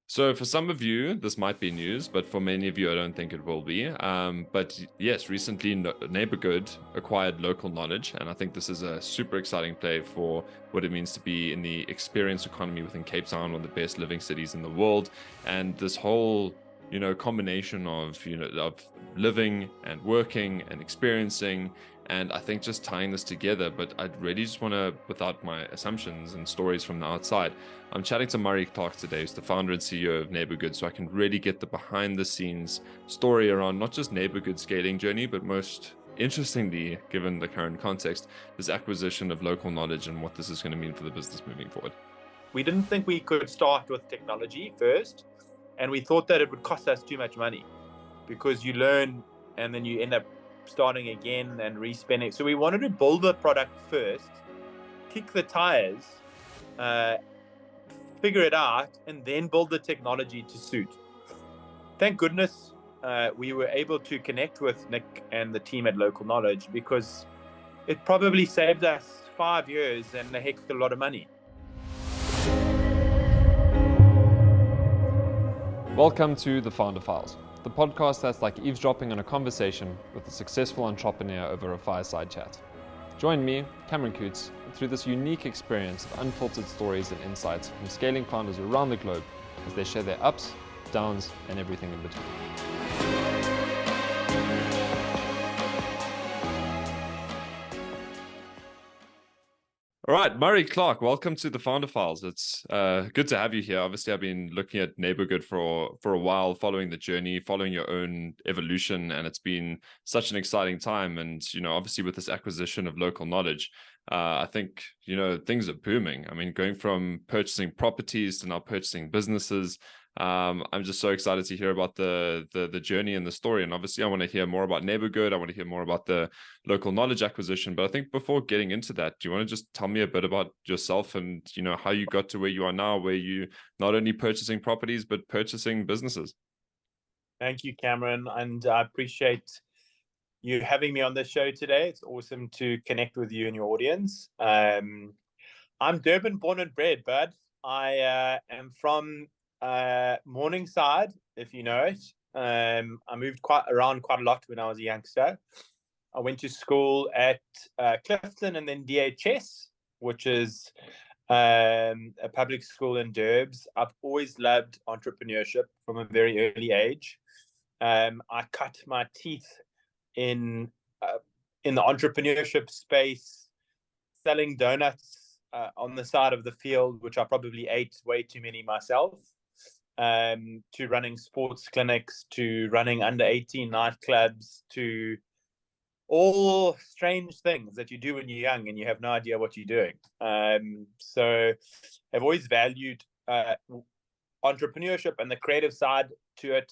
So for some of you, this might be news, but for many of you, I don't think it will be. But yes, recently Neighbourgood acquired local knowledge, and I think this is a super exciting play for what it means to be in the experience economy within Cape Town, one of the best living cities in the world. And this whole, combination of, of living and working and experiencing. And I think just tying this together, but I'd really just want to, without my assumptions and stories from the outside, I'm chatting to Murray Clark today, who's the founder and CEO of Neighbourgood, so I can really get the behind the scenes story around not just Neighbourgood's scaling journey, but most interestingly, given the current context, this acquisition of local knowledge and what this is going to mean for the business moving forward. We didn't think we could start with technology first, and we thought that it would cost us too much money because you learn and then you end up starting again and respending. So we wanted to build the product first, kick the tires, figure it out, and then build the technology to suit. Thank goodness we were able to connect with Nick and the team at Local Knowledge, because it probably saved us 5 years and a heck of a lot of money. Welcome to The Founder Files, the podcast that's like eavesdropping on a conversation with a successful entrepreneur over a fireside chat. Join me, Cameron Coutts, through this unique experience of unfiltered stories and insights from scaling founders around the globe as they share their ups, downs, and everything in between. All right, Murray Clark, welcome to the Founder Files. It's good to have you here. Obviously, I've been looking at Neighbourgood for a while, following the journey, following your own evolution, and it's been such an exciting time. And, obviously with this acquisition of local knowledge, I think, things are booming. I mean, going from purchasing properties to now purchasing businesses. I'm just so excited to hear about the journey and the story. And obviously, I want to hear more about Neighbourgood. I want to hear more about the local knowledge acquisition. But I think before getting into that, do you want to just tell me a bit about yourself and, how you got to where you are now, where you not only purchasing properties, but purchasing businesses? Thank you, Cameron. And I appreciate you having me on this show today. It's awesome to connect with you and your audience. I'm Durban born and bred, bud. I am from Morningside, if you know it. I moved around quite a lot when I was a youngster. I went to school at Clifton and then DHS, which is a public school in Durbs. I've always loved entrepreneurship from a very early age. I cut my teeth in the entrepreneurship space, selling donuts on the side of the field, which I probably ate way too many myself, to running sports clinics, to running under 18 nightclubs, to all strange things that you do when you're young and you have no idea what you're doing. So I've always valued entrepreneurship and the creative side to it.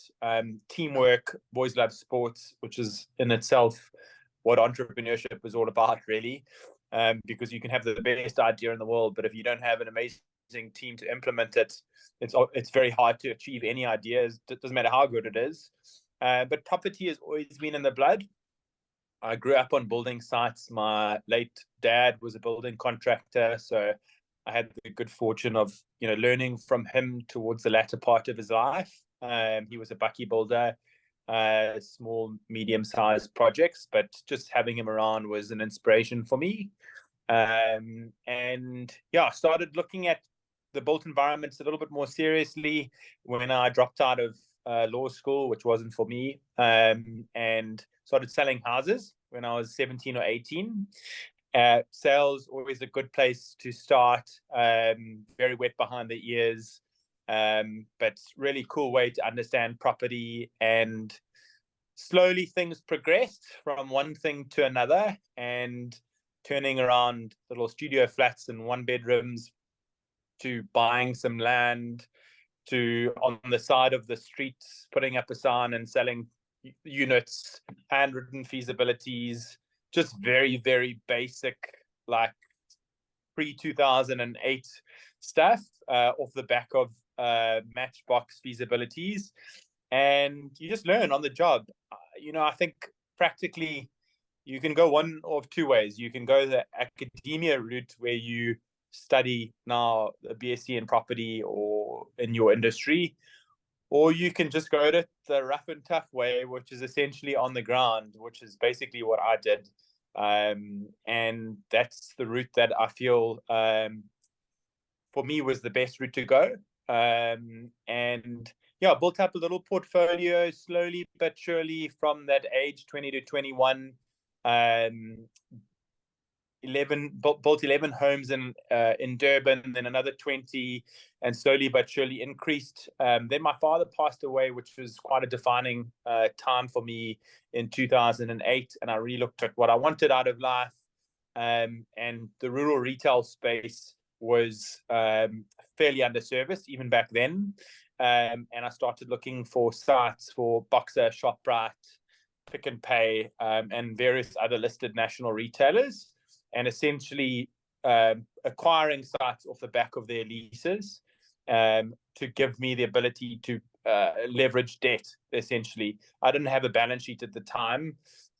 Teamwork, always loved sports, which is in itself what entrepreneurship is all about, really. Because you can have the best idea in the world, but if you don't have an amazing team to implement it, it's very hard to achieve any ideas. It doesn't matter how good it is. But property has always been in the blood. I grew up on building sites. My late dad was a building contractor, so I had the good fortune of learning from him towards the latter part of his life. He was a bucky builder, small, medium-sized projects, but just having him around was an inspiration for me. I started looking at the built environments a little bit more seriously when I dropped out of law school, which wasn't for me, and started selling houses when I was 17 or 18. Sales, always a good place to start. Very wet behind the ears, but really cool way to understand property. And slowly things progressed from one thing to another, and turning around little studio flats and one bedrooms to buying some land, to on the side of the streets putting up a sign and selling units, handwritten feasibilities, just very, very basic, like pre-2008 stuff, off the back of Matchbox feasibilities. And you just learn on the job. I think practically you can go one of two ways. You can go the academia route where you study now a BSc in property or in your industry, or you can just go to the rough and tough way, which is essentially on the ground, which is basically what I did. And that's the route that I feel for me was the best route to go. And yeah, built up a little portfolio slowly but surely from that age, 20 to 21. built 11 homes in Durban, then another 20, and slowly but surely increased. Then my father passed away, which was quite a defining time for me in 2008, and I really looked at what I wanted out of life. And the rural retail space was fairly underserviced even back then. And I started looking for sites for Boxer, ShopRite, Pick n Pay, and various other listed national retailers, and essentially acquiring sites off the back of their leases to give me the ability to leverage debt, essentially. I didn't have a balance sheet at the time,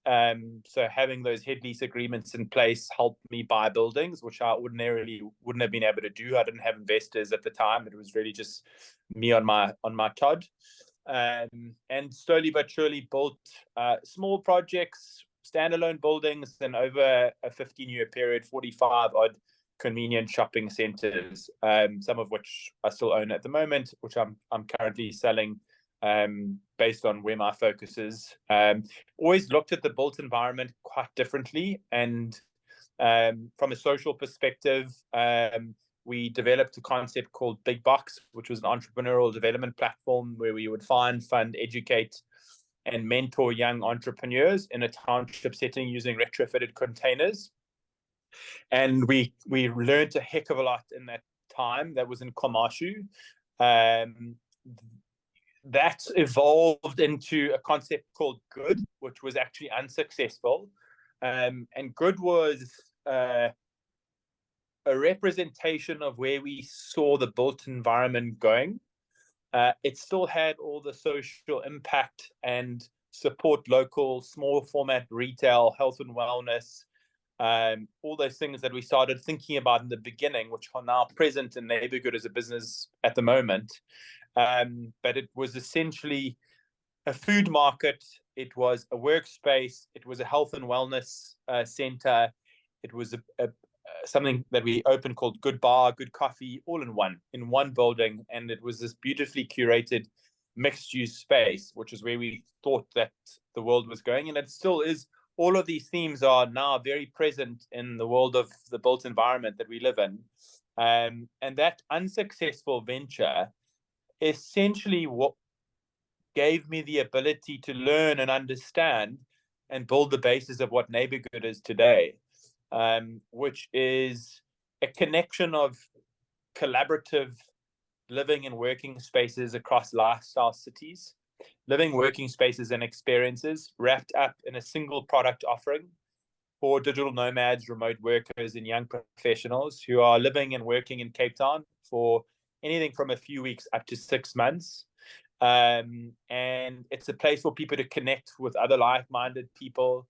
so having those head lease agreements in place helped me buy buildings, which I ordinarily wouldn't have been able to do. I didn't have investors at the time. It was really just me on my Todd. And slowly but surely built small projects, standalone buildings, and over a 15-year period, 45 odd convenient shopping centers, some of which I still own at the moment, which I'm currently selling based on where my focus is. Always looked at the built environment quite differently, and from a social perspective, we developed a concept called Big Box, which was an entrepreneurial development platform where we would find, fund, educate, and mentor young entrepreneurs in a township setting using retrofitted containers. And we learned a heck of a lot in that time. That was in Komashu. That evolved into a concept called Good, which was actually unsuccessful. And Good was a representation of where we saw the built environment going. It still had all the social impact and support local, small format retail, health and wellness, all those things that we started thinking about in the beginning, which are now present in Neighbourgood as a business at the moment. But it was essentially a food market. It was a workspace. It was a health and wellness center. It was something that we opened called Good Bar, Good Coffee, all in one building. And it was this beautifully curated mixed use space, which is where we thought that the world was going. And it still is. All of these themes are now very present in the world of the built environment that we live in. And that unsuccessful venture essentially what gave me the ability to learn and understand and build the basis of what Neighbourgood is today, which is a connection of collaborative living and working spaces across lifestyle cities, living, working spaces and experiences wrapped up in a single product offering for digital nomads, remote workers, and young professionals who are living and working in Cape Town for anything from a few weeks up to 6 months. And it's a place for people to connect with other like-minded people.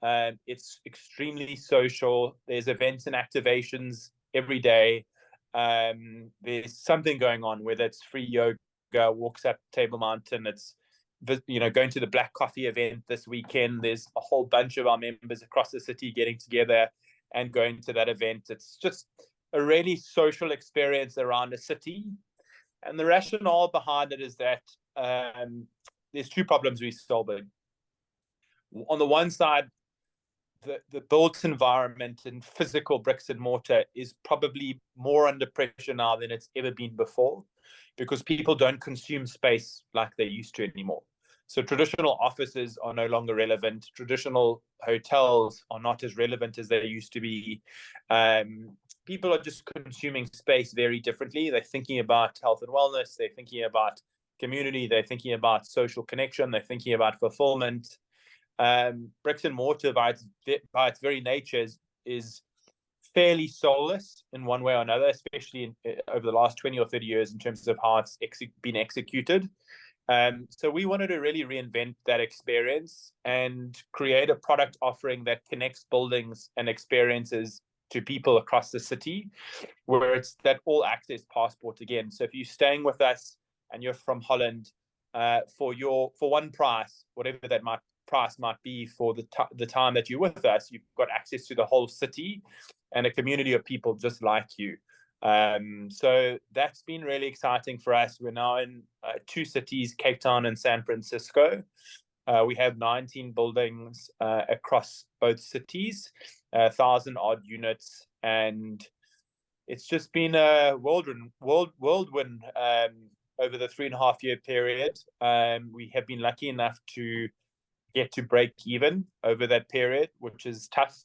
It's extremely social. There's events and activations every day. There's something going on, whether it's free yoga, walks up Table Mountain, it's going to the Black Coffee event this weekend. There's a whole bunch of our members across the city getting together and going to that event. It's just a really social experience around a city. And the rationale behind it is that there's two problems we're solving. On the one side, the built environment and physical bricks and mortar is probably more under pressure now than it's ever been before, because people don't consume space like they used to anymore. So traditional offices are no longer relevant. Traditional hotels are not as relevant as they used to be. People are just consuming space very differently. They're thinking about health and wellness. They're thinking about community. They're thinking about social connection. They're thinking about fulfillment. Bricks and mortar, by its very nature, is fairly soulless in one way or another, especially over the last 20 or 30 years in terms of how it's been executed. So we wanted to really reinvent that experience and create a product offering that connects buildings and experiences people across the city, where it's that all access passport again. So if you're staying with us and you're from Holland, for one price, whatever that price might be for the time that you're with us, you've got access to the whole city and a community of people just like you. So that's been really exciting for us. We're now in 2 cities, Cape Town and San Francisco. We have 19 buildings across both cities, 1,000 odd units, and it's just been a whirlwind over the 3.5-year period. We have been lucky enough to get to break even over that period, which is tough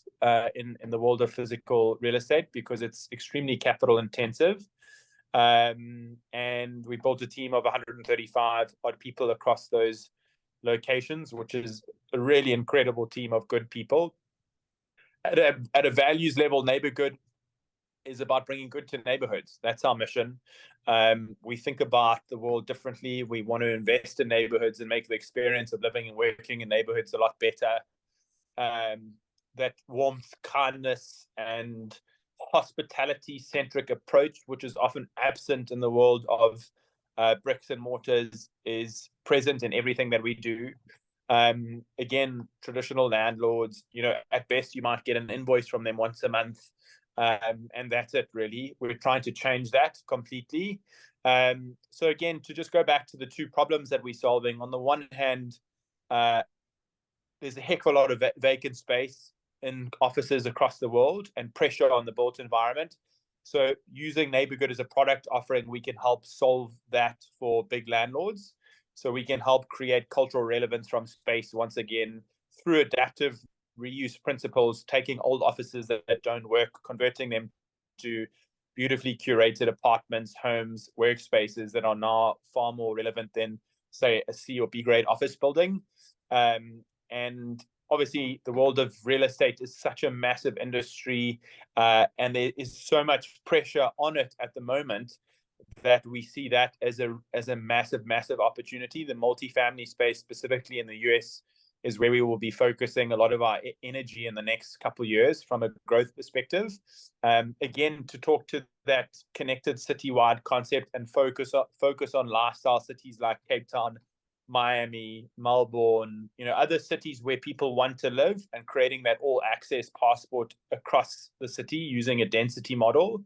in the world of physical real estate because it's extremely capital intensive. And we built a team of 135 odd people across those locations, which is a really incredible team of good people. At a values level, Neighbourgood is about bringing good to neighborhoods. That's our mission. We think about the world differently. We want to invest in neighborhoods and make the experience of living and working in neighborhoods a lot better. That warmth, kindness, and hospitality-centric approach, which is often absent in the world of bricks and mortars, is present in everything that we do. Again, traditional landlords, at best you might get an invoice from them once a month. And that's it, really. We're trying to change that completely. So again, to just go back to the 2 problems that we're solving, on the one hand, there's a heck of a lot of vacant space in offices across the world and pressure on the built environment. So using Neighbourgood as a product offering, we can help solve that for big landlords. So we can help create cultural relevance from space once again through adaptive reuse principles, taking old offices that don't work, converting them to beautifully curated apartments, homes, workspaces that are now far more relevant than, say, a C or B grade office building. And obviously, the world of real estate is such a massive industry, and there is so much pressure on it at the moment that we see that as a massive opportunity. The multifamily space, specifically in the US, is where we will be focusing a lot of our energy in the next couple of years from a growth perspective. Again, to talk to that connected citywide concept and focus on lifestyle cities like Cape Town, Miami, Melbourne, other cities where people want to live, and creating that all access passport across the city using a density model.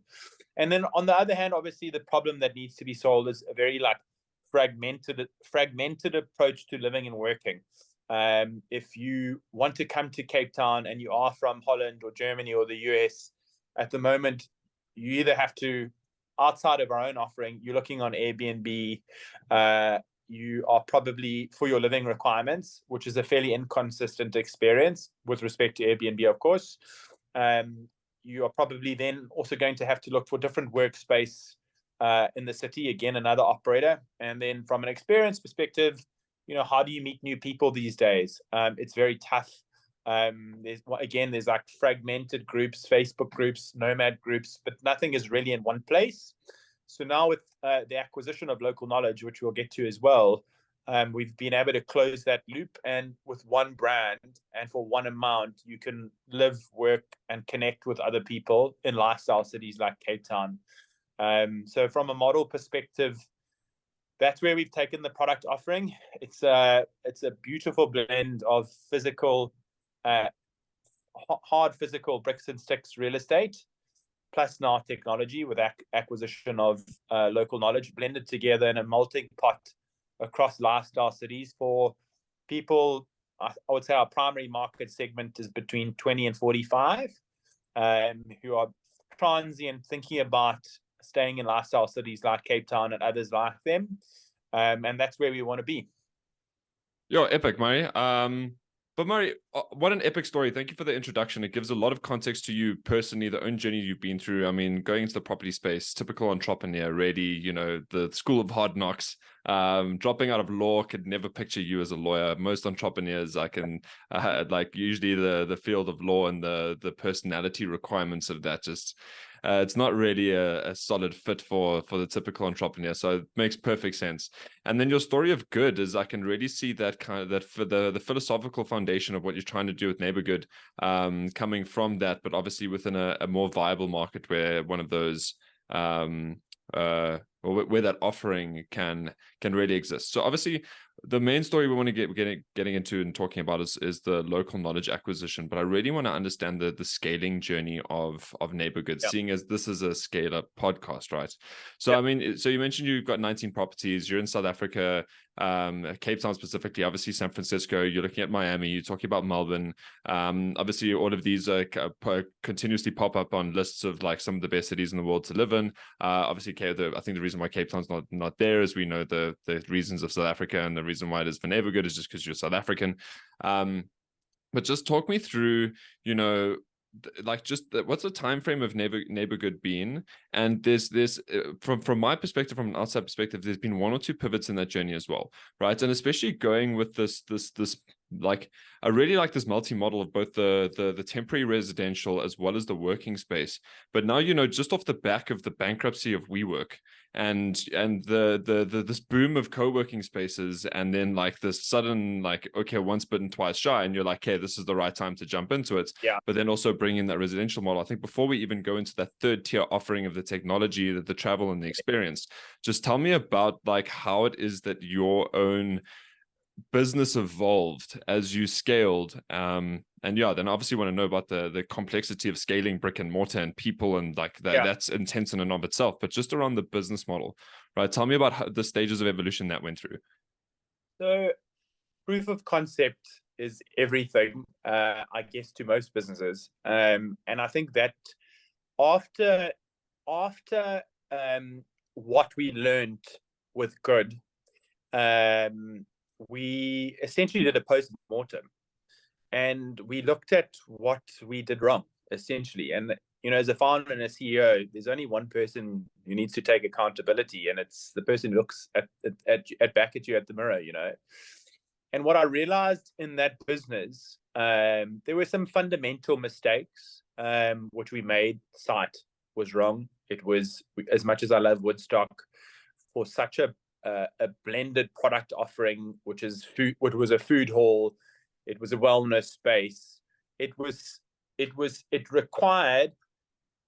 And then on the other hand, obviously the problem that needs to be solved is a very fragmented approach to living and working. If you want to come to Cape Town and you are from Holland or Germany or the US, at the moment, you either have to, outside of our own offering, you're looking on Airbnb, you are probably, for your living requirements, which is a fairly inconsistent experience with respect to Airbnb, of course, you are probably then also going to have to look for different workspace in the city, again, another operator. And then from an experience perspective, how do you meet new people these days? It's very tough. There's fragmented groups, Facebook groups, nomad groups, but nothing is really in one place. So now with the acquisition of Local Knowledge, which we'll get to as well, we've been able to close that loop, and with one brand and for one amount, you can live, work, and connect with other people in lifestyle cities like Cape Town. So from a model perspective, that's where we've taken the product offering. It's a beautiful blend of physical, hard physical bricks and sticks real estate, plus now technology with acquisition of Local Knowledge, blended together in a melting pot across lifestyle cities for people. I would say our primary market segment is between 20 and 45, who are transient, thinking about staying in lifestyle cities like Cape Town and others like them. And that's where we want to be. Yo, epic, Murray. But Murray, what an epic story. Thank you for the introduction. It gives a lot of context to you personally, the own journey you've been through. I mean, going into the property space, typical entrepreneur, ready, the school of hard knocks, dropping out of law. Could never picture you as a lawyer. Most entrepreneurs, I can, usually the field of law and the personality requirements of that just It's not really a solid fit for the typical entrepreneur. So it makes perfect sense. And then your story of good is, I can really see that kind of that for the philosophical foundation of what you're trying to do with Neighbourgood, coming from that, but obviously within a more viable market where one of those or where that offering can really exist. So obviously the main story we want to getting into and talking about is the local knowledge acquisition, but I really want to understand the scaling journey of Neighbourgood, seeing as this is a scale up podcast, right? So I mean, so you mentioned you've got 19 properties, you're in South Africa, Cape Town specifically, obviously San Francisco, you're looking at Miami, you're talking about Melbourne. Obviously all of these continuously pop up on lists of like some of the best cities in the world to live in. Obviously I think the reason why Cape Town's not there is we know the reasons of South Africa, and the reason why it is for Neighbourgood is just because you're South African. But just talk me through, like just what's the time frame of Neighbourgood been? And there's from my perspective, from an outside perspective, there's been one or two pivots in that journey as well, right? And especially going with this like, I really like this multi-model of both the temporary residential as well as the working space. But now, just off the back of the bankruptcy of WeWork and the this boom of co-working spaces, and then like this sudden, like, okay, once bitten twice shy, and you're like, okay, this is the right time to jump into it. But then also bring in that residential model. I think before we even go into that third tier offering of the technology, the travel and the experience, just tell me about like how it is that your own business evolved as you scaled, and then obviously want to know about the complexity of scaling brick and mortar and people, and like that's intense in and of itself, but just around the business model, right? Tell me about the stages of evolution that went through. So proof of concept is everything, I guess, to most businesses, and I think that after what we learned with good, we essentially did a post-mortem, and we looked at what we did wrong, essentially. And as a founder and a CEO, there's only one person who needs to take accountability, and it's the person who looks back at you at the mirror. And what I realized in that business, there were some fundamental mistakes which we made. Site was wrong. It was, as much as I love Woodstock, for such a blended product offering, which was a food hall, it was a wellness space. It required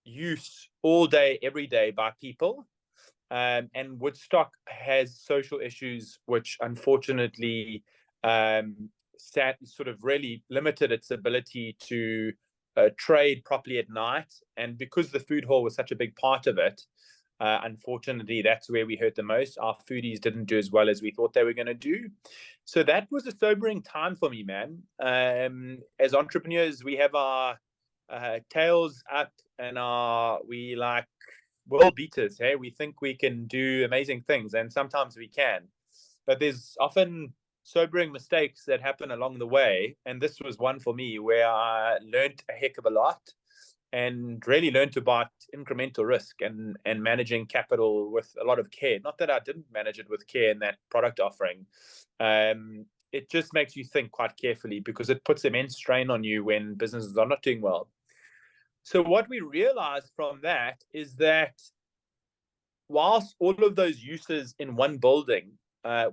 use all day, every day by people, and Woodstock has social issues, which unfortunately sort of really limited its ability to trade properly at night. And because the food hall was such a big part of it, unfortunately, that's where we hurt the most. Our foodies didn't do as well as we thought they were going to do. So that was a sobering time for me, man. As entrepreneurs, we have our tails up, and we like world beaters. Hey, we think we can do amazing things, and sometimes we can. But there's often sobering mistakes that happen along the way. And this was one for me where I learned a heck of a lot, and really learned about incremental risk and managing capital with a lot of care. Not that I didn't manage it with care in that product offering. It just makes you think quite carefully, because it puts immense strain on you when businesses are not doing well. So what we realized from that is that whilst all of those uses in one building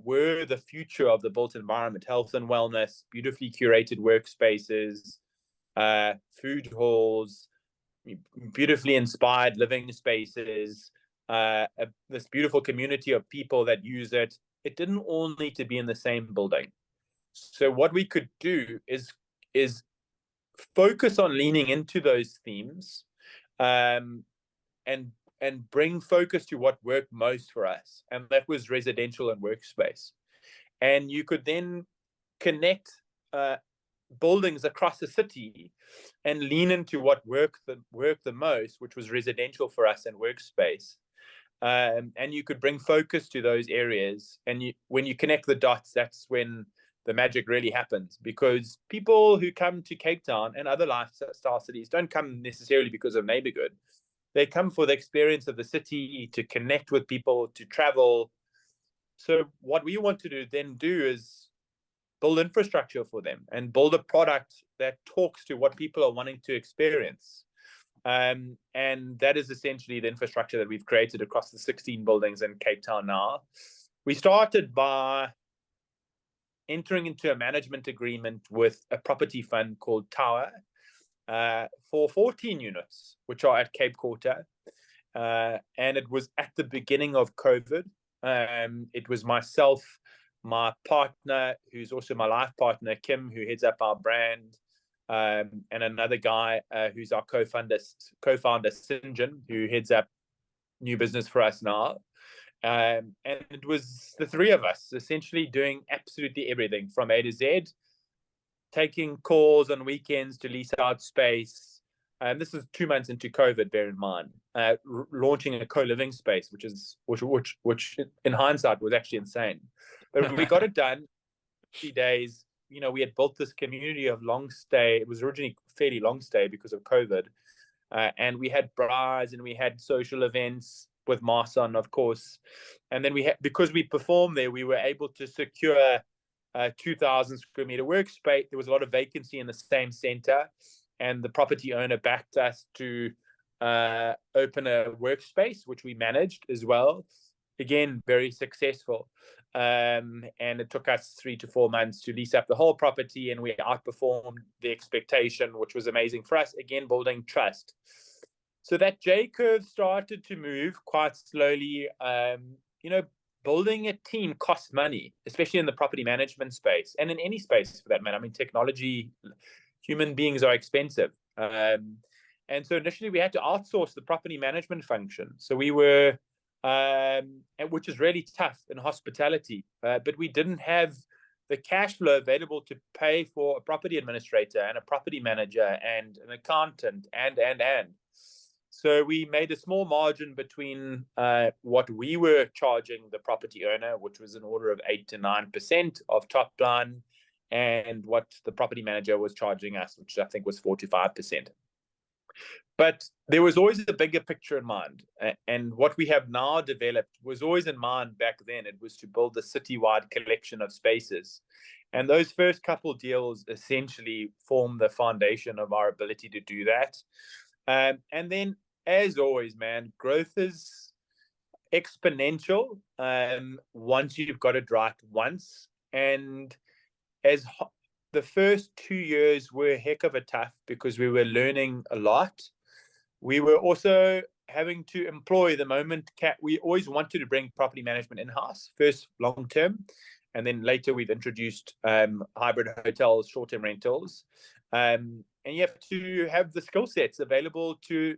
were the future of the built environment, health and wellness, beautifully curated workspaces, food halls, beautifully inspired living spaces, this beautiful community of people that use it, it didn't all need to be in the same building. So what we could do is focus on leaning into those themes, and bring focus to what worked most for us, and that was residential and workspace. And you could then connect buildings across the city and lean into what worked the most, which was residential for us and workspace. And you could bring focus to those areas. And when you connect the dots, that's when the magic really happens, because people who come to Cape Town and other lifestyle cities don't come necessarily because of Neighbourgood. They come for the experience of the city, to connect with people, to travel. So what we want to do is build infrastructure for them and build a product that talks to what people are wanting to experience. And that is essentially the infrastructure that we've created across the 16 buildings in Cape Town now. We started by entering into a management agreement with a property fund called Tower for 14 units, which are at Cape Quarter. And it was at the beginning of COVID. It was myself, my partner, who's also my life partner, Kim, who heads up our brand, and another guy who's our co-founder, St. John, who heads up new business for us now. And it was the three of us essentially doing absolutely everything from A to Z, taking calls on weekends to lease out space. And this is 2 months into COVID, bear in mind, launching a co-living space, which in hindsight was actually insane. But we got it done. 3 days. We had built this community of long stay. It was originally fairly long stay because of COVID. And we had brides and we had social events with Marson, of course. And then because we performed there, we were able to secure a 2,000 square meter workspace. There was a lot of vacancy in the same center, and the property owner backed us to open a workspace, which we managed as well. Again, very successful. And it took us 3 to 4 months to lease up the whole property, and we outperformed the expectation, which was amazing for us. Again, building trust. So that J curve started to move quite slowly. Building a team costs money, especially in the property management space and in any space for that matter. I mean, technology, human beings are expensive. And so initially we had to outsource the property management function. So we were, which is really tough in hospitality, but we didn't have the cash flow available to pay for a property administrator and a property manager and an accountant and. So we made a small margin between what we were charging the property owner, which was an order of 8 to 9% of top line, and what the property manager was charging us, which I think was 4 to 5%. But there was always a bigger picture in mind. And what we have now developed was always in mind back then. It was to build a citywide collection of spaces. And those first couple deals essentially form the foundation of our ability to do that. And then, as always, man, growth is exponential once you've got it right once. And the first 2 years were a heck of a tough because we were learning a lot. We were also having to employ the moment. We always wanted to bring property management in-house, first long-term, and then later we've introduced hybrid hotels, short-term rentals. And you have to have the skill sets available to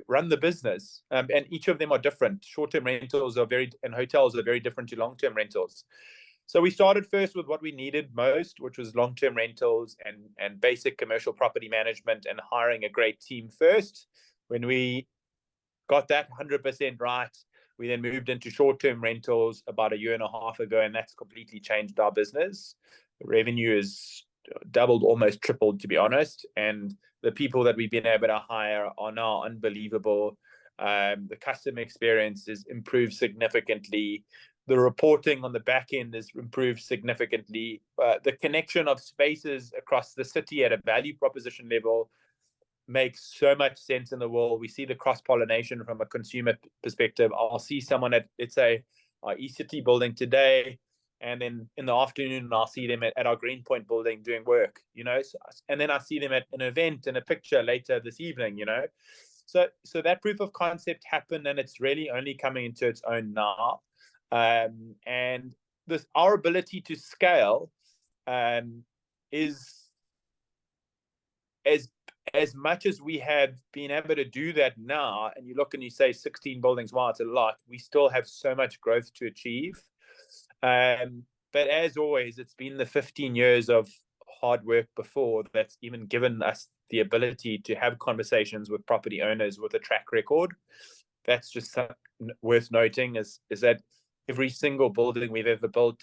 run the business. And each of them are different. Short-term rentals and hotels are very different to long-term rentals. So we started first with what we needed most, which was long-term rentals and basic commercial property management and hiring a great team first. When we got that 100% right, we then moved into short-term rentals about 1.5 years ago, and that's completely changed our business. The revenue is doubled, almost tripled, to be honest. And the people that we've been able to hire are now unbelievable. The customer experience is improved significantly. The reporting on the back end is improved significantly. The connection of spaces across the city at a value proposition level makes so much sense in the world. We see the cross-pollination from a consumer perspective. I'll see someone at, let's say, our eCity building today, and then in the afternoon, I'll see them at our Greenpoint building doing work, and then I see them at an event and a picture later this evening, So that proof of concept happened, and it's really only coming into its own now. And our ability to scale is as much as we have been able to do that now, and you look and you say 16 buildings, wow, it's a lot. We still have so much growth to achieve. But as always, it's been the 15 years of hard work before that's even given us the ability to have conversations with property owners with a track record. That's just worth noting is that every single building we've ever built,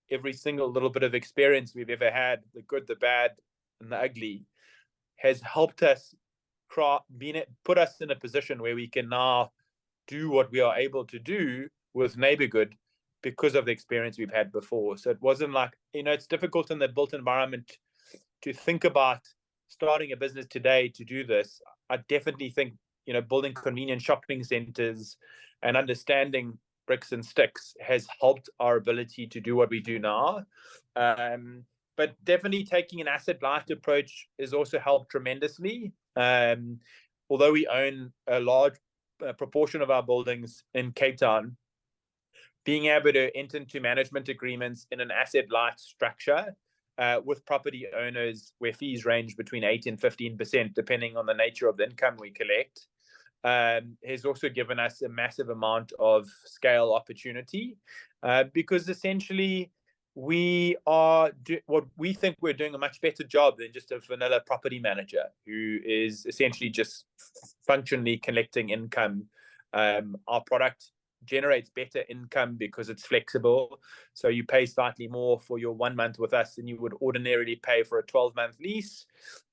every single little bit of experience we've ever had, the good, the bad, and the ugly, has helped us put us in a position where we can now do what we are able to do with Neighbourgood because of the experience we've had before. So it wasn't like, it's difficult in the built environment to think about starting a business today to do this. I definitely think, building convenient shopping centers and understanding bricks and sticks has helped our ability to do what we do now. But definitely taking an asset light approach has also helped tremendously. Although we own a large proportion of our buildings in Cape Town, being able to enter into management agreements in an asset light structure with property owners where fees range between 8 and 15%, depending on the nature of the income we collect, has also given us a massive amount of scale opportunity, because essentially we are what we think we're doing a much better job than just a vanilla property manager who is essentially just functionally collecting income. Our product generates better income because it's flexible. So you pay slightly more for your 1 month with us than you would ordinarily pay for a 12-month lease.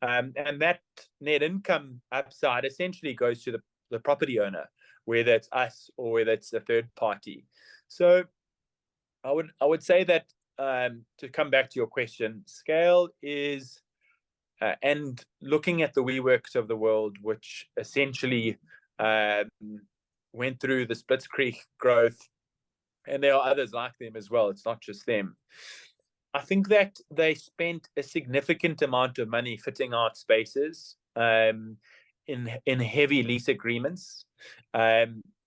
And that net income upside essentially goes to the property owner, whether it's us or whether it's a third party. So I would say that, to come back to your question, scale is, and looking at the WeWorks of the world, which essentially went through the Splitscreek growth, and there are others like them as well. It's not just them. I think that they spent a significant amount of money fitting out spaces in heavy lease agreements.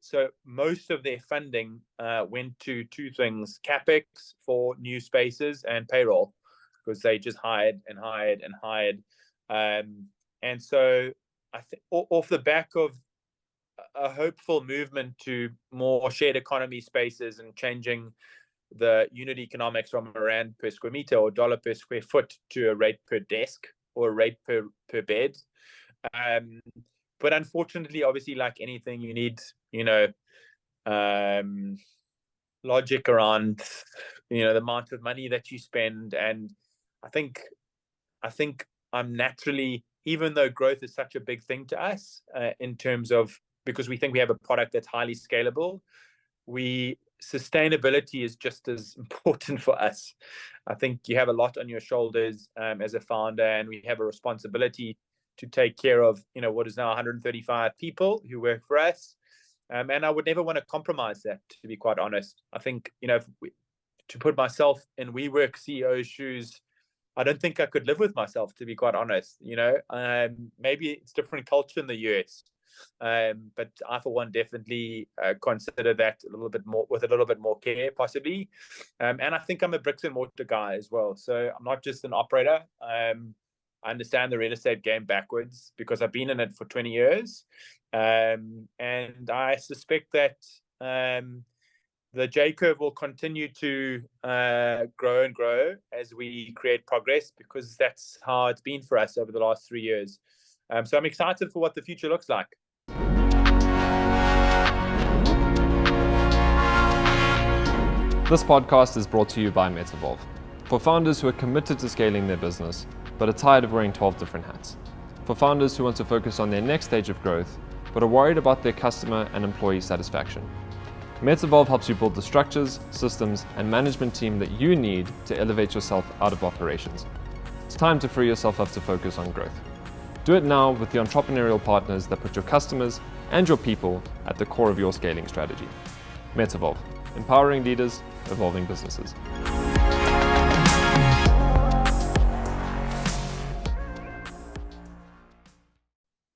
So most of their funding went to two things: capex for new spaces and payroll, because they just hired and hired and hired. And so I think off the back of a hopeful movement to more shared economy spaces and changing the unit economics from a rand per square meter or dollar per square foot to a rate per desk or a rate per bed. But unfortunately, obviously, like anything, you need, logic around, the amount of money that you spend. And I think I'm naturally, even though growth is such a big thing to us, in terms of, because we think we have a product that's highly scalable, sustainability is just as important for us. I think you have a lot on your shoulders as a founder, and we have a responsibility to take care of, what is now 135 people who work for us. And I would never want to compromise that, to be quite honest. I think, to put myself in WeWork CEO's shoes, I don't think I could live with myself, to be quite honest. Maybe it's different culture in the US. But I, for one, definitely consider that a little bit more care, possibly. And I think I'm a bricks and mortar guy as well. So I'm not just an operator. I understand the real estate game backwards because I've been in it for 20 years. And I suspect that the J curve will continue to grow and grow as we create progress, because that's how it's been for us over the last 3 years. So I'm excited for what the future looks like. This podcast is brought to you by Metavolve, for founders who are committed to scaling their business, but are tired of wearing 12 different hats. For founders who want to focus on their next stage of growth, but are worried about their customer and employee satisfaction. Metavolve helps you build the structures, systems, and management team that you need to elevate yourself out of operations. It's time to free yourself up to focus on growth. Do it now with the entrepreneurial partners that put your customers and your people at the core of your scaling strategy. Metavolve, empowering leaders, evolving businesses.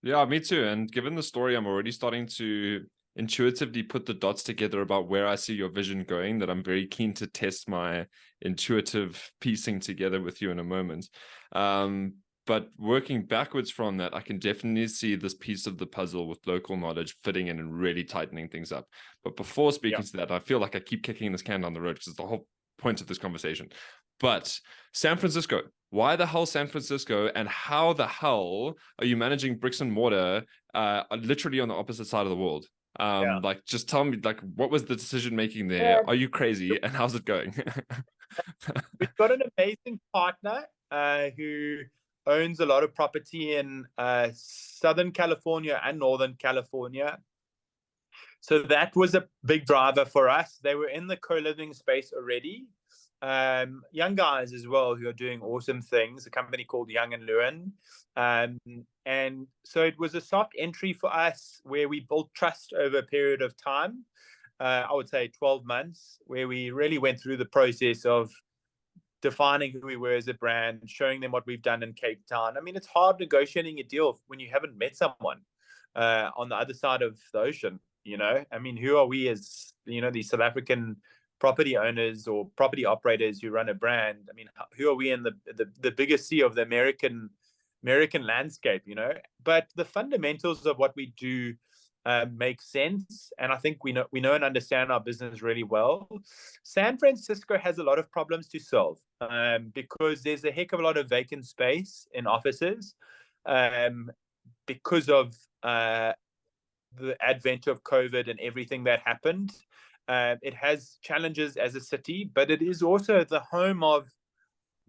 Yeah, me too. And given the story, I'm already starting to intuitively put the dots together about where I see your vision going, that I'm very keen to test my intuitive piecing together with you in a moment. But working backwards from that, I can definitely see this piece of the puzzle with local knowledge fitting in and really tightening things up. But before speaking to that, I feel like I keep kicking this can down the road because it's the whole point of this conversation. But San Francisco, why the hell San Francisco, and how the hell are you managing bricks and mortar literally on the opposite side of the world? Like, just tell me, like, what was the decision making there? Are you crazy? And how's it going? We've got an amazing partner who owns a lot of property in Southern California and Northern California. So that was a big driver for us. They were in the co-living space already. Young guys as well who are doing awesome things, a company called Young and Lewin. And so it was a soft entry for us where we built trust over a period of time. I would say 12 months, where we really went through the process of defining who we were as a brand, showing them what we've done in Cape Town. I mean, it's hard negotiating a deal when you haven't met someone on the other side of the ocean. I mean, who are we as, these South African property owners or property operators who run a brand? I mean, who are we in the biggest sea of the American landscape, But the fundamentals of what we do make sense, and I think we know and understand our business really well. San Francisco has a lot of problems to solve because there's a heck of a lot of vacant space in offices because of the advent of COVID and everything that happened. It has challenges as a city, but it is also the home of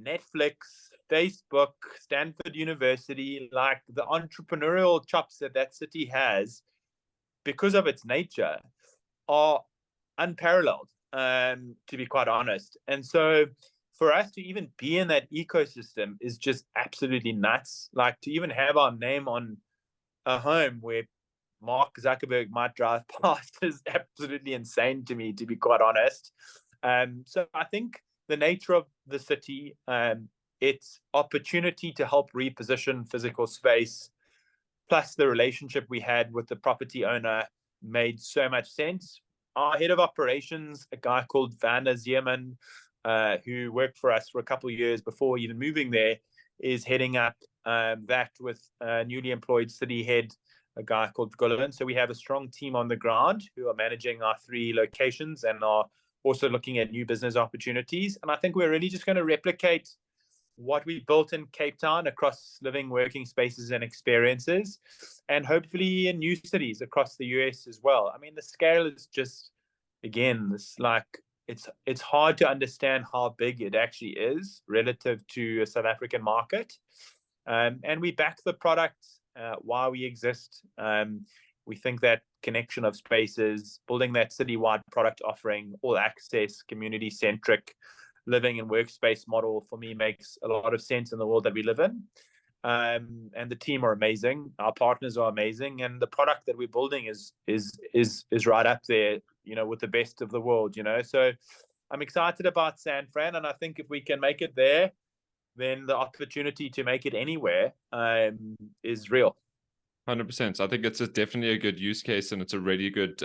Netflix, Facebook, Stanford University. Like, the entrepreneurial chops that city has, because of its nature, are unparalleled, to be quite honest. And so for us to even be in that ecosystem is just absolutely nuts. Like, to even have our name on a home where Mark Zuckerberg might drive past is absolutely insane to me, to be quite honest. So I think the nature of the city, its opportunity to help reposition physical space, plus the relationship we had with the property owner, made so much sense. Our head of operations, a guy called Werner Zierman, who worked for us for a couple of years before even moving there, is heading up that with a newly employed city head, a guy called Gullivan. So we have a strong team on the ground who are managing our 3 locations and are also looking at new business opportunities. And I think we're really just going to replicate what we built in Cape Town across living, working spaces and experiences, and hopefully in new cities across the US as well. I mean, the scale is just, again, it's hard to understand how big it actually is relative to a South African market. And we back the product while we exist. We think that connection of spaces, building that citywide product offering, all access, community-centric living and workspace model, for me, makes a lot of sense in the world that we live in. And the team are amazing. Our partners are amazing. And the product that we're building is right up there, with the best of the world, So I'm excited about San Fran. And I think if we can make it there, then the opportunity to make it anywhere is real. 100%. I think it's definitely a good use case, and it's a really good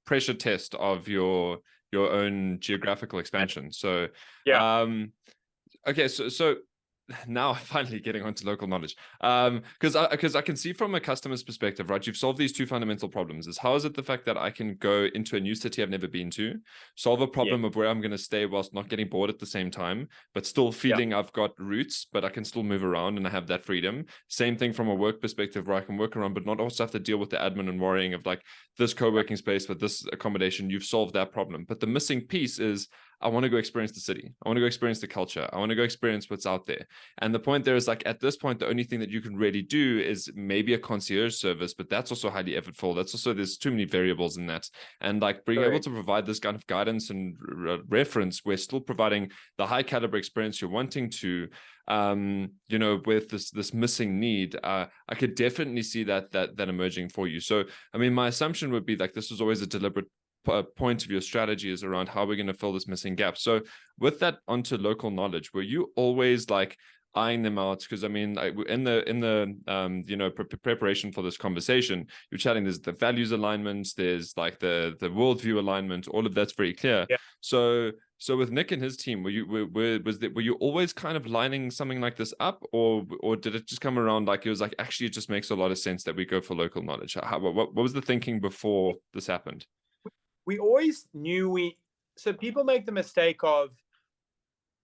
pressure test of your own geographical expansion. So yeah. Okay, so now finally getting onto local knowledge, because I can see from a customer's perspective, right? You've solved these 2 fundamental problems. Is how is it the fact that I can go into a new city I've never been to, solve a problem of where I'm going to stay whilst not getting bored at the same time, but still feeling I've got roots, but I can still move around and I have that freedom. Same thing from a work perspective, where I can work around, but not also have to deal with the admin and worrying of like this co-working space with this accommodation. You've solved that problem. But the missing piece is, I want to go experience the city. I want to go experience the culture. I want to go experience what's out there. And the point there is, like, at this point, the only thing that you can really do is maybe a concierge service, but that's also highly effortful. That's also, there's too many variables in that. And like being able to provide this kind of guidance and reference, we're still providing the high caliber experience you're wanting to, with this missing need. I could definitely see that emerging for you. So, I mean, my assumption would be like, this was always a deliberate point of your strategy is around how we're going to fill this missing gap. So with that onto local knowledge, were you always like eyeing them out? Because I mean, in the preparation for this conversation, you're chatting, there's the values alignment, there's like the worldview alignment, all of that's very clear. Yeah. So with Nick and his team, were you always kind of lining something like this up, or did it just come around like it was like, actually it just makes a lot of sense that we go for local knowledge? What was the thinking before this happened? We always knew so people make the mistake of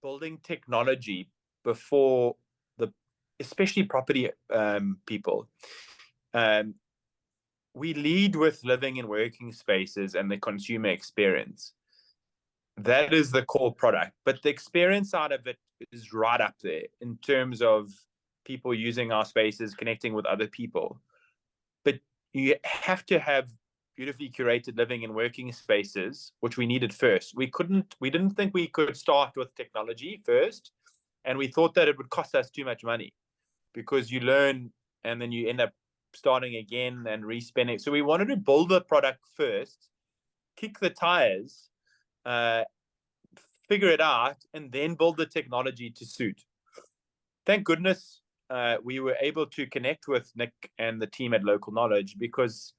building technology before especially property people. We lead with living and working spaces and the consumer experience. That is the core product, but the experience side of it is right up there in terms of people using our spaces, connecting with other people. But you have to have beautifully curated living and working spaces, which we needed first. We didn't think we could start with technology first, and we thought that it would cost us too much money, because you learn and then you end up starting again and respending. So we wanted to build the product first, kick the tires, figure it out, and then build the technology to suit. Thank goodness we were able to connect with Nick and the team at Local Knowledge, because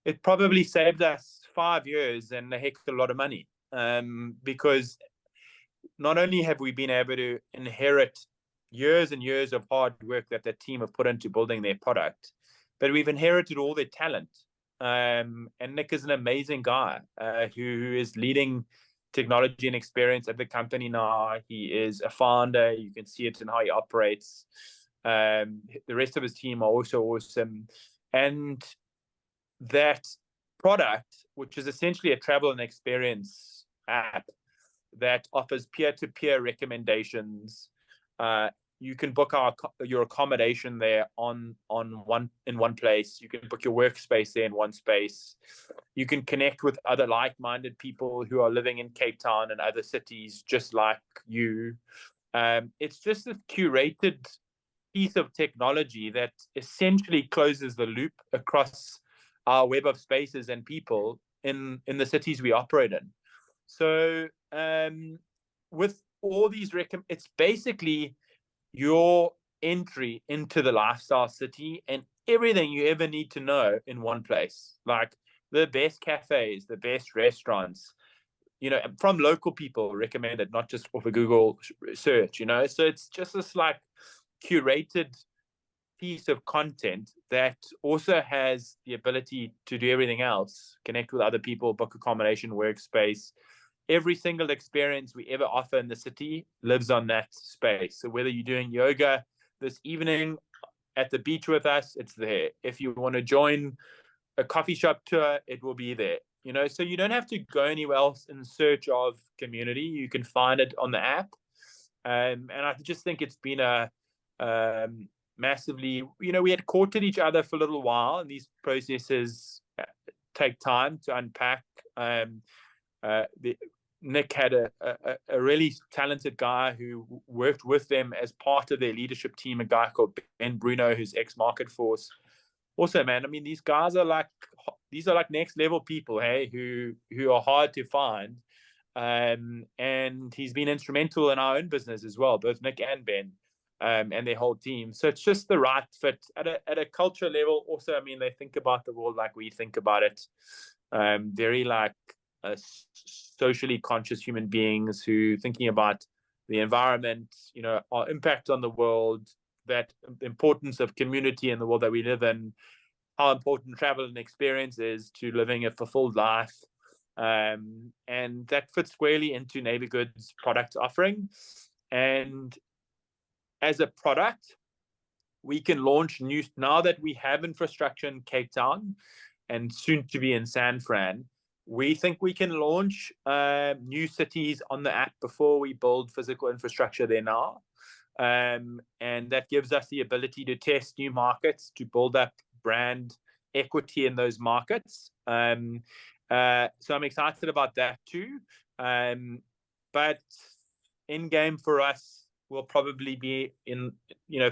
it probably saved us 5 years and a heck of a lot of money. Because not only have we been able to inherit years and years of hard work that the team have put into building their product, but we've inherited all their talent. And Nick is an amazing guy who is leading technology and experience at the company now. He is a founder. You can see it in how he operates. The rest of his team are also awesome. And that product, which is essentially a travel and experience app that offers peer-to-peer recommendations, you can book your accommodation there in one place. You can book your workspace there in one space. You can connect with other like-minded people who are living in Cape Town and other cities just like you. It's just a curated piece of technology that essentially closes the loop across our web of spaces and people in the cities we operate in. So with all these it's basically your entry into the lifestyle city and everything you ever need to know in one place, like the best cafes, the best restaurants, from local people recommended, not just off a Google search, so it's just this like curated piece of content that also has the ability to do everything else: connect with other people, book accommodation, workspace. Every single experience we ever offer in the city lives on that space. So whether you're doing yoga this evening at the beach with us, it's there. If you want to join a coffee shop tour, it will be there. So you don't have to go anywhere else in search of community. You can find it on the app. And I just think it's been a massively, we had courted each other for a little while, and these processes take time to unpack. Nick had a really talented guy who worked with them as part of their leadership team, a guy called Ben Bruno, who's ex-Market Force. Also, man, I mean, these are like next level people, hey, who are hard to find. And he's been instrumental in our own business as well, both Nick and Ben, and their whole team. So it's just the right fit at a culture level. Also, I mean, they think about the world like we think about it. Very like socially conscious human beings who thinking about the environment, our impact on the world, that importance of community in the world that we live in, how important travel and experience is to living a fulfilled life. And that fits squarely into Neighbourgood's product offering. And as a product, we can launch now that we have infrastructure in Cape Town and soon to be in San Fran. We think we can launch new cities on the app before we build physical infrastructure there now. And that gives us the ability to test new markets, to build up brand equity in those markets. So I'm excited about that too. But in game for us will probably be in, the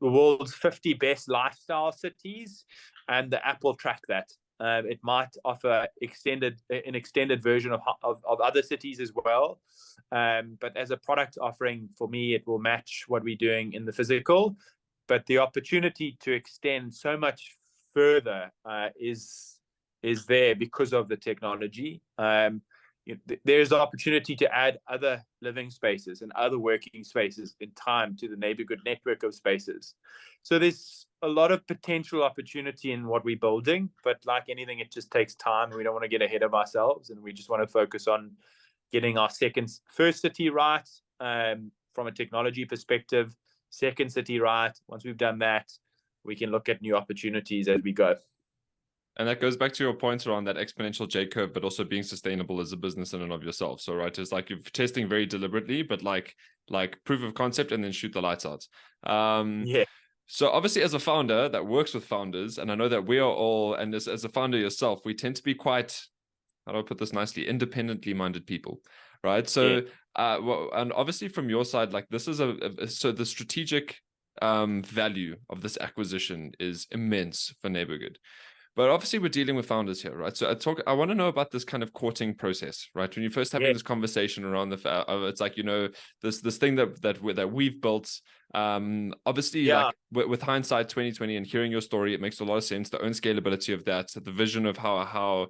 world's 50 best lifestyle cities, and the app will track that. It might offer an extended version of other cities as well. But as a product offering, for me, it will match what we're doing in the physical. But the opportunity to extend so much further is there because of the technology. There's an opportunity to add other living spaces and other working spaces in time to the Neighbourgood network of spaces. So there's a lot of potential opportunity in what we're building, but like anything, it just takes time. We don't want to get ahead of ourselves, and we just want to focus on getting our first city right from a technology perspective, second city right. Once we've done that, we can look at new opportunities as we go. And that goes back to your point around that exponential J curve, but also being sustainable as a business in and of yourself. So, right, it's like you're testing very deliberately, but like proof of concept, and then shoot the lights out. Yeah. So obviously, as a founder that works with founders, and I know that we are all, and as a founder yourself, we tend to be quite, how do I put this nicely, independently minded people, right? So, well, and obviously from your side, like this is so the strategic value of this acquisition is immense for Neighbourgood. But obviously, we're dealing with founders here, right? So I want to know about this kind of courting process, right? When you're first having this conversation around it's like, this thing that we've built. Obviously, like with hindsight 2020 and hearing your story, it makes a lot of sense. The own scalability of that, the vision of how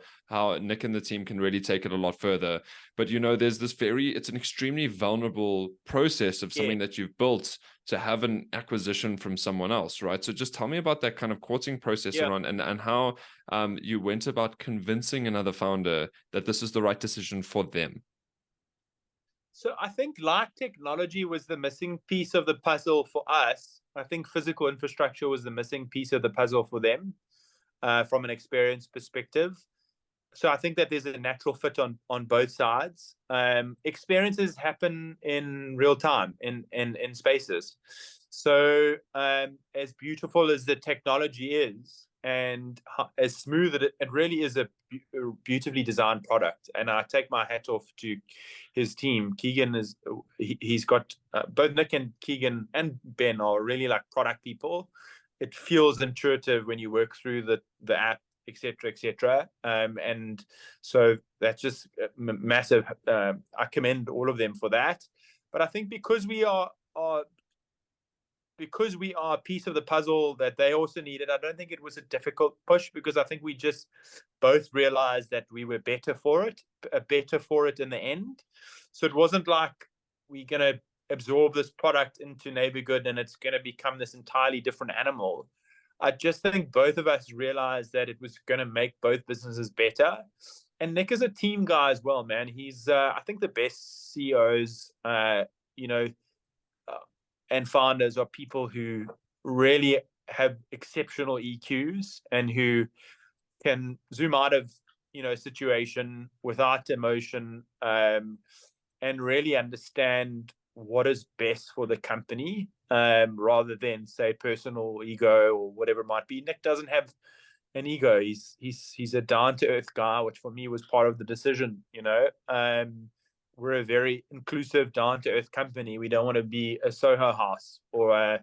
Nick and the team can really take it a lot further. But there's it's an extremely vulnerable process of something that you've built to have an acquisition from someone else, right? So just tell me about that kind of courting process around and how you went about convincing another founder that this is the right decision for them. So I think like technology was the missing piece of the puzzle for us. I think physical infrastructure was the missing piece of the puzzle for them from an experience perspective. So I think that there's a natural fit on both sides. Experiences happen in real time in spaces. So as beautiful as the technology is, and as smooth as it really is a beautifully designed product. And I take my hat off to his team. Keegan he's got both Nick and Keegan and Ben are really like product people. It feels intuitive when you work through the app, etc., etc. And so that's just massive. I commend all of them for that. But I think because we are a piece of the puzzle that they also needed, I don't think it was a difficult push, because I think we just both realized that we were better for it in the end. So it wasn't like we're going to absorb this product into Neighbourgood and it's going to become this entirely different animal. I just think both of us realized that it was going to make both businesses better. And Nick is a team guy as well, man. He's, I think, the best CEOs, and founders are people who really have exceptional EQs and who can zoom out of a situation without emotion, and really understand what is best for the company, rather than say personal ego or whatever it might be. Nick doesn't have an ego. He's a down-to-earth guy, which for me was part of the decision. We're a very inclusive, down-to-earth company. We don't want to be a Soho house or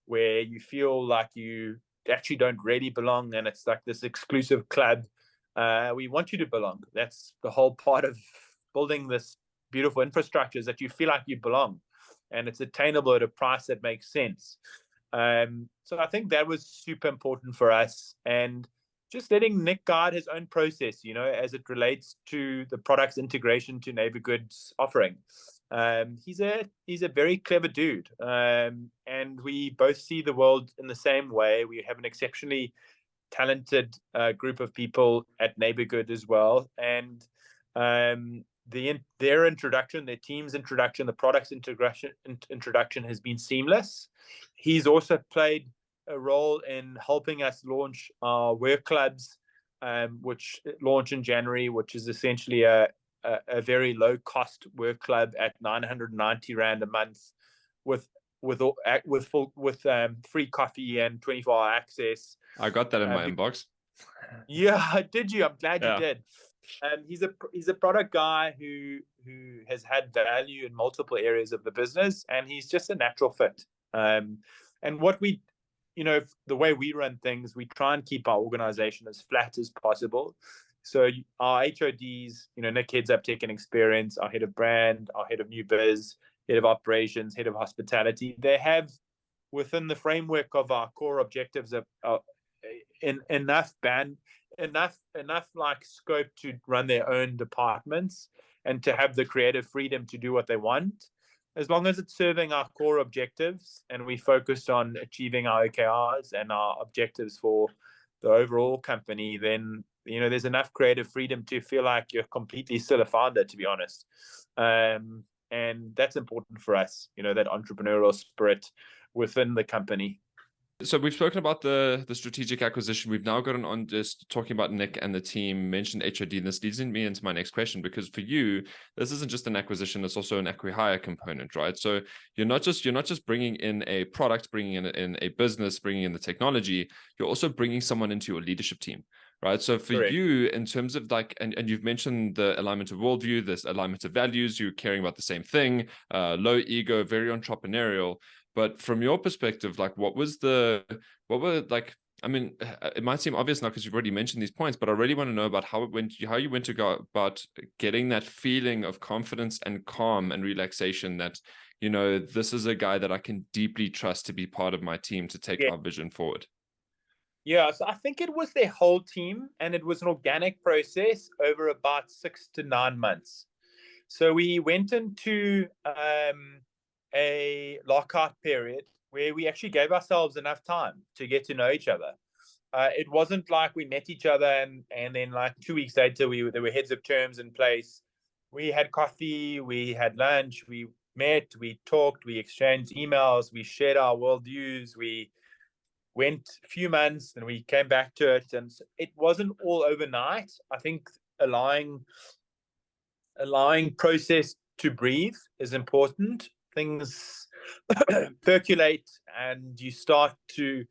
where you feel like you actually don't really belong and it's like this exclusive club. We want you to belong. That's the whole part of building this beautiful infrastructure, is that you feel like you belong and it's attainable at a price that makes sense. So I think that was super important for us, and just letting Nick guide his own process, as it relates to the product's integration to Neighbourgood's offering. He's a very clever dude, and we both see the world in the same way. We have an exceptionally talented group of people at Neighbourgood as well, and their introduction, their team's introduction, the product's introduction has been seamless. He's also played a role in helping us launch our work clubs, which launch in January, which is essentially a very low cost work club at 990 Rand a month with free coffee and 24-hour access. I got that in my inbox. Yeah, did you? I'm glad you did. He's a product guy who has had value in multiple areas of the business, and he's just a natural fit. And what we, the way we run things, we try and keep our organization as flat as possible. So our HODs, Nick heads up tech and experience, our head of brand, our head of new biz, head of operations, head of hospitality. They have, within the framework of our core objectives, enough like scope to run their own departments and to have the creative freedom to do what they want, as long as it's serving our core objectives and we focus on achieving our OKRs and our objectives for the overall company. Then there's enough creative freedom to feel like you're completely still a founder, to be honest. And that's important for us, that entrepreneurial spirit within the company. So we've spoken about the strategic acquisition. We've now gotten on just talking about Nick and the team, mentioned HOD, and this leads me into my next question, because for you, this isn't just an acquisition, it's also an acqui-hire component, right? So you're not just bringing in a product, bringing in a business, bringing in the technology, you're also bringing someone into your leadership team. Right. So for Correct. you, in terms of like, and you've mentioned the alignment of worldview, this alignment of values, you're caring about the same thing, low ego, very entrepreneurial. But from your perspective, like what were like, I mean, it might seem obvious now because you've already mentioned these points, but I really want to know about how you went to go about getting that feeling of confidence and calm and relaxation that, you know, this is a guy that I can deeply trust to be part of my team to take Yeah. our vision forward. Yeah, so I think it was their whole team, and it was an organic process over about 6 to 9 months. So we went into a lockout period where we actually gave ourselves enough time to get to know each other. It wasn't like we met each other and then like 2 weeks later there were heads of terms in place. We had coffee, we had lunch, we met, we talked, we exchanged emails, we shared our worldviews, we went a few months and we came back to it, and it wasn't all overnight. I think allowing process to breathe is important. Things percolate and you start to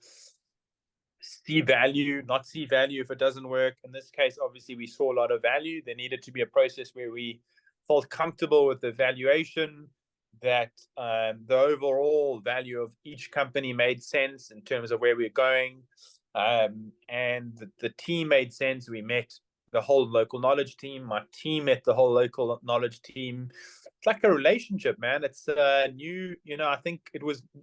see value, not see value if it doesn't work. In this case, obviously we saw a lot of value. There needed to be a process where we felt comfortable with the valuation, that the overall value of each company made sense in terms of where we're going, and the team made sense. We met the whole local knowledge team. My team met the whole local knowledge team. It's like a relationship, man. It's new. You know, I think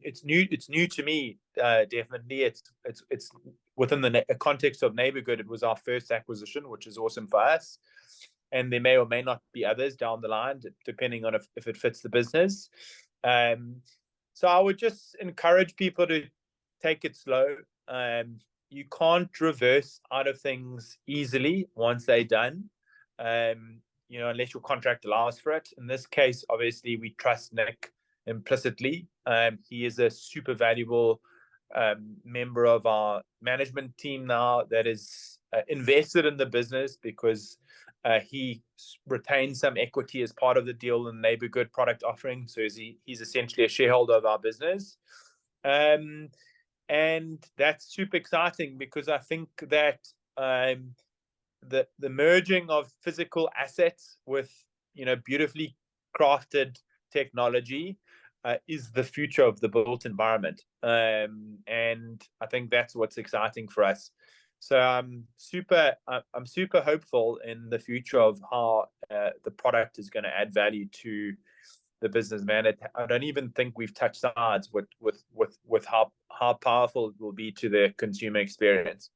it's new. It's new to me. Definitely, it's within the context of Neighbourgood. It was our first acquisition, which is awesome for us. And there may or may not be others down the line, depending on if it fits the business. So I would just encourage people to take it slow. You can't reverse out of things easily once they're done, you know, unless your contract allows for it. In this case, obviously, we trust Nick implicitly. He is a super valuable member of our management team now that is invested in the business because he retains some equity as part of the deal in Neighbourgood product offering. So he's essentially a shareholder of our business. And that's super exciting because I think that the merging of physical assets with, you know, beautifully crafted technology is the future of the built environment. And I think that's what's exciting for us. So I'm super hopeful in the future of how the product is going to add value to the business, man. I don't even think we've touched sides with how powerful it will be to the consumer experience.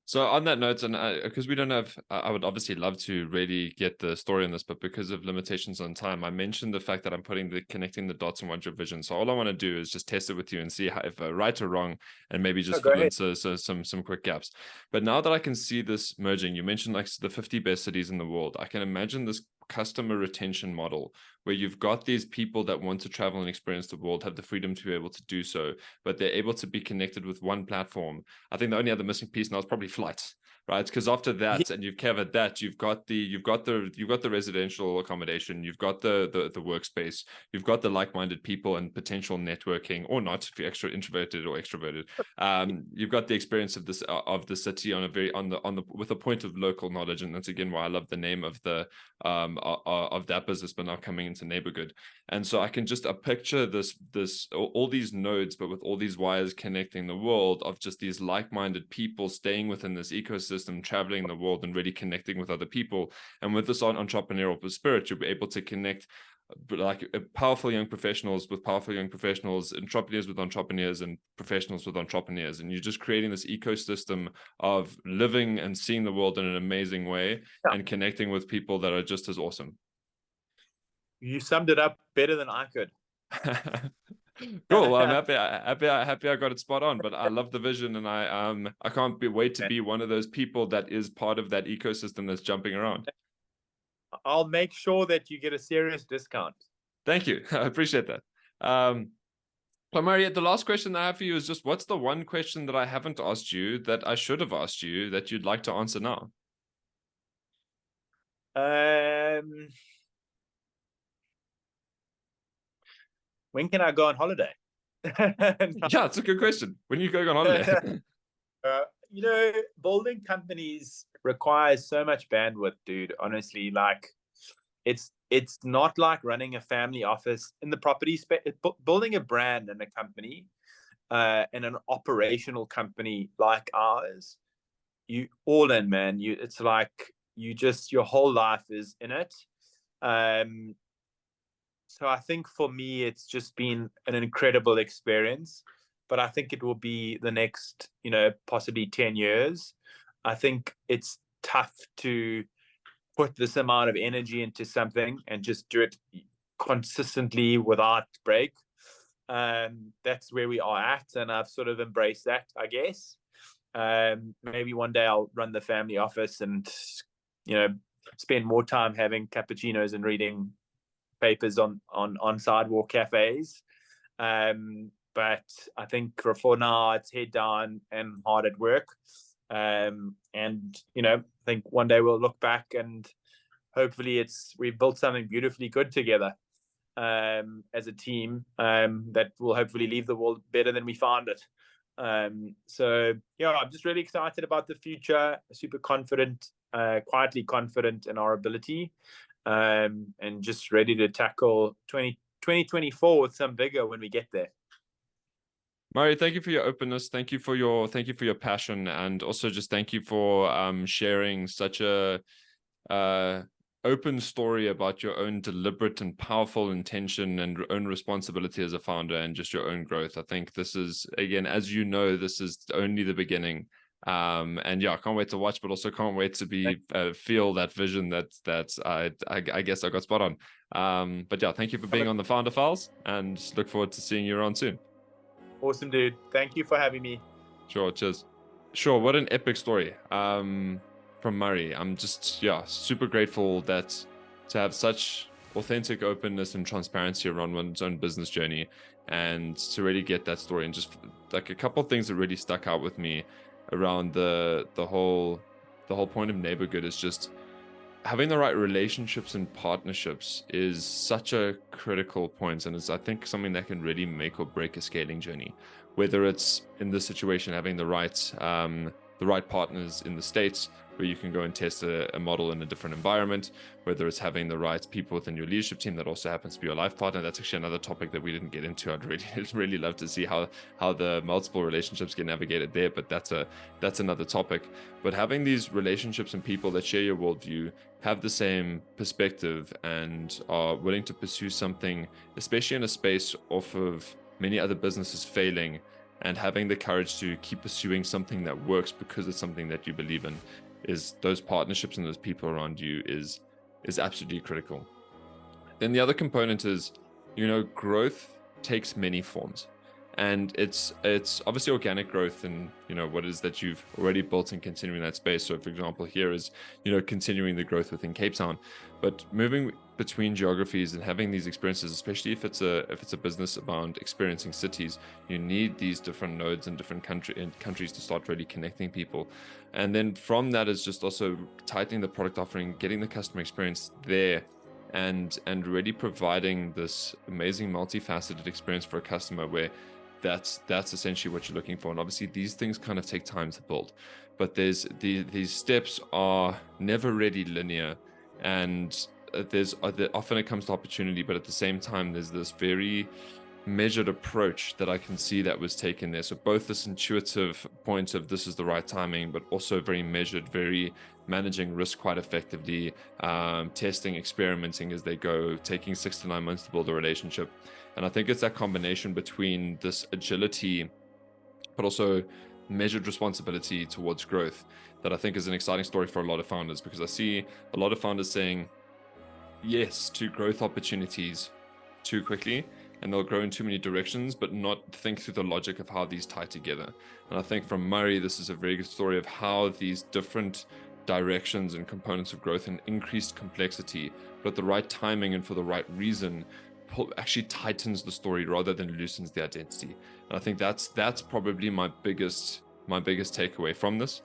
So on that note, and because we don't have, I would obviously love to really get the story on this, but because of limitations on time, I mentioned the fact that I'm connecting the dots in One Drip Vision. So all I want to do is just test it with you and see how, if right or wrong, and maybe just fill in some quick gaps. But now that I can see this merging, you mentioned like the 50 best cities in the world. I can imagine this customer retention model where you've got these people that want to travel and experience the world, have the freedom to be able to do so, but they're able to be connected with one platform. I think the only other missing piece now is probably flights, right? Because after that, and you've covered that, you've got the residential accommodation, you've got the workspace, you've got the like-minded people and potential networking, or not if you're extra introverted or extroverted. You've got the experience of the city on the with a point of local knowledge, and that's again why I love the name of the of that business, but now coming into Neighbourgood. And so I can just picture this all these nodes, but with all these wires connecting the world of just these like-minded people staying within this ecosystem, traveling the world and really connecting with other people. And with this entrepreneurial spirit, you'll be able to connect like powerful young professionals with powerful young professionals, entrepreneurs with entrepreneurs, and professionals with entrepreneurs. And you're just creating this ecosystem of living and seeing the world in an amazing way, and connecting with people that are just as awesome. You summed it up better than I could. Cool. Well, I'm happy I got it spot on, but I love the vision, and I can't wait to be one of those people that is part of that ecosystem that's jumping around. I'll make sure that you get a serious discount. Thank you. I appreciate that. So, Murray, the last question I have for you is just, what's the one question that I haven't asked you that I should have asked you that you'd like to answer now? When can I go on holiday? Yeah, it's a good question. When are you going on holiday? Building companies requires so much bandwidth, dude. Honestly, like it's not like running a family office in the property space. Building a brand and a company, and an operational company like ours, you all in, man. It's like your whole life is in it. So I think for me, it's just been an incredible experience. But I think it will be the next, possibly 10 years. I think it's tough to put this amount of energy into something and just do it consistently without break. That's where we are at, and I've sort of embraced that, I guess. Maybe one day I'll run the family office and, spend more time having cappuccinos and reading papers on sidewalk cafes. But I think for now it's head down and hard at work. And I think one day we'll look back and hopefully we've built something beautifully good together, as a team, that will hopefully leave the world better than we found it. So yeah, I'm just really excited about the future, super confident, quietly confident in our ability, and just ready to tackle 2024 with some vigor when we get there. Murray, thank you for your openness. Thank you for your passion, and also just thank you for sharing such a open story about your own deliberate and powerful intention and own responsibility as a founder and just your own growth. I think this is, again, as you know, this is only the beginning. And yeah, I can't wait to watch, but also can't wait to feel that vision that I guess I got spot on. But yeah, thank you for being on the Founder Files, and look forward to seeing you around soon. Awesome, dude. Thank you for having me. Sure, cheers. Sure, what an epic story from Murray. I'm just, super grateful to have such authentic openness and transparency around one's own business journey, and to really get that story. And just like a couple of things that really stuck out with me around the whole point of Neighbourgood is just having the right relationships and partnerships is such a critical point, and is, I think, something that can really make or break a scaling journey. Whether it's in this situation having the right partners in the States where you can go and test a model in a different environment, whether it's having the right people within your leadership team that also happens to be your life partner. That's actually another topic that we didn't get into. I'd really love to see how the multiple relationships get navigated there, but that's another topic. But having these relationships and people that share your worldview, have the same perspective, and are willing to pursue something, especially in a space off of many other businesses failing, and having the courage to keep pursuing something that works because it's something that you believe in, is those partnerships and those people around you is absolutely critical. Then the other component is, growth takes many forms, and it's obviously organic growth and what it is that you've already built and continuing that space. So for example, here is continuing the growth within Cape Town, but moving between geographies and having these experiences, especially if it's a business about experiencing cities, you need these different nodes and different countries to start really connecting people. And then from that is just also tightening the product offering, getting the customer experience there, and really providing this amazing multifaceted experience for a customer where that's essentially what you're looking for. And obviously these things kind of take time to build, but these steps are never really linear, and often it comes to opportunity, but at the same time there's this very measured approach that I can see that was taken there. So both this intuitive point of this is the right timing, but also very measured, very managing risk quite effectively, testing, experimenting as they go, taking 6 to 9 months to build a relationship. And I think it's that combination between this agility, but also measured responsibility towards growth, that I think is an exciting story for a lot of founders, because I see a lot of founders saying yes to growth opportunities too quickly, and they'll grow in too many directions, but not think through the logic of how these tie together. And I think from Murray, this is a very good story of how these different directions and components of growth and increased complexity, but at the right timing and for the right reason, actually tightens the story rather than loosens the identity. And I think that's probably my biggest takeaway from this.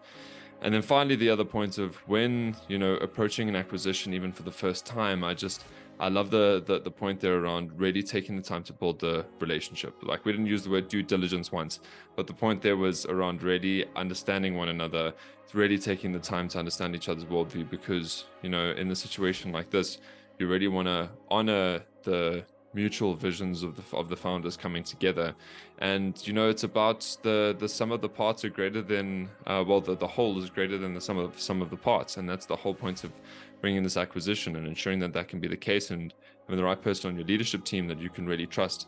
And then finally, the other point of when, approaching an acquisition, even for the first time, I love the point there around really taking the time to build the relationship. Like, we didn't use the word due diligence once, but the point there was around really understanding one another, really taking the time to understand each other's worldview, because, in a situation like this, you really want to honor the mutual visions of the founders coming together. And it's about the sum of the parts are greater than the whole is greater than the sum of the parts, and that's the whole point of bringing this acquisition and ensuring that can be the case, and having the right person on your leadership team that you can really trust.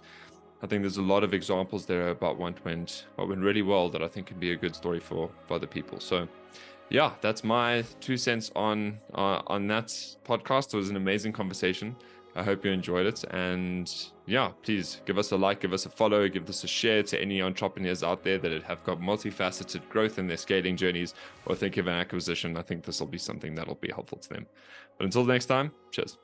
I think there's a lot of examples there about what went really well that I think can be a good story for other people. So yeah, that's my 2 cents on that podcast. It was an amazing conversation. I hope you enjoyed it. And yeah, please give us a like, give us a follow, give us a share to any entrepreneurs out there that have got multifaceted growth in their scaling journeys or think of an acquisition. I think this will be something that'll be helpful to them. But until next time, cheers.